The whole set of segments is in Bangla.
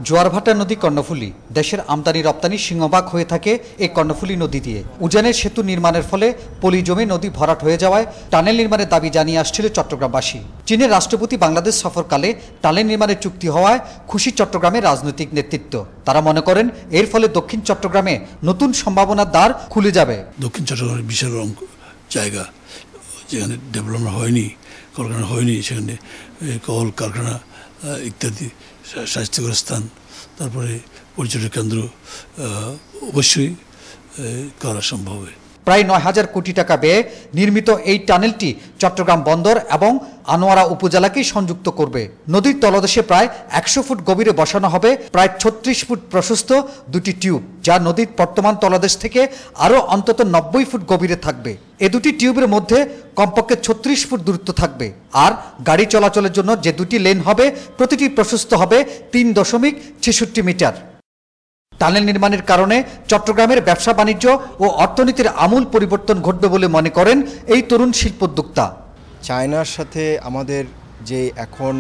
জোয়ারভাটা নদী কর্ণফুলী দেশের আমদানি রপ্তানি সিংহভাগ হয়ে থাকে এই কর্ণফুলী নদী দিয়ে। উজানের সেতু নির্মাণের ফলে পলি জমে নদী ভরাট হয়ে যাওয়ায় টানেল নির্মাণের দাবি জানিয়ে আসছিল চট্টগ্রামবাসী। চীনের রাষ্ট্রপতি বাংলাদেশ সফরকালে টানেল নির্মাণের চুক্তি হওয়ায় খুশি চট্টগ্রামের রাজনৈতিক নেতৃত্ব। তারা মনে করেন এর ফলে দক্ষিণ চট্টগ্রামে নতুন সম্ভাবনার দ্বার খুলে যাবে। দক্ষিণ চট্টগ্রামের বিশাল জায়গা, যেখানে ডেভেলপমেন্ট হয়নি, কলকারখানা হয়নি, সেখানে কল কারখানা ইত্যাদি, স্বাস্থ্যকর স্থান, তারপরে পর্যটন কেন্দ্র অবশ্যই করা সম্ভব। প্রায় ৯,০০০ কোটি টাকা ব্যয়ে নির্মিত এই টানেলটি চট্টগ্রাম বন্দর এবং আনোয়ারা উপজেলাকেই সংযুক্ত করবে। নদীর তলদেশে প্রায় ১০০ ফুট গভীরে বসানো হবে প্রায় ৩৬ ফুট প্রশস্ত দুটি টিউব, যা নদীর বর্তমান তলদেশ থেকে আরও অন্তত ৯০ ফুট গভীরে থাকবে। এ দুটি টিউবের মধ্যে কমপক্ষে ৩৬ ফুট দূরত্ব থাকবে। আর গাড়ি চলাচলের জন্য যে দুটি লেন হবে, প্রতিটি প্রশস্ত হবে ৩.৬৬ মিটার। টানেল নির্মাণের কারণে চট্টগ্রামের ব্যবসা বাণিজ্য ও অর্থনীতির আমূল পরিবর্তন ঘটবে বলে মনে করেন এই তরুণ শিল্পোদ্যোক্তা। চায়নার সাথে আমাদের যে এখন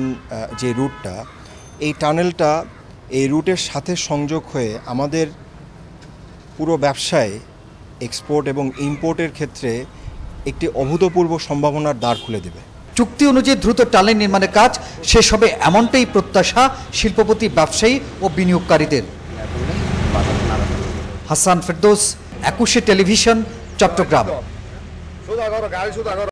যে রুটটা, এই টানেলটা এই রুটের সাথে সংযোগ হয়ে আমাদের পুরো ব্যবসায় এক্সপোর্ট এবং ইম্পোর্টের ক্ষেত্রে একটি অভূতপূর্ব সম্ভাবনার দ্বার খুলে দেবে। চুক্তি অনুযায়ী দ্রুত টানেল নির্মাণের কাজ শেষ হবে, এমনটাই প্রত্যাশা শিল্পপতি, ব্যবসায়ী ও বিনিয়োগকারীদের। হাসান ফেরদৌস, ২১ টেলিভিশন, চট্টগ্রাম।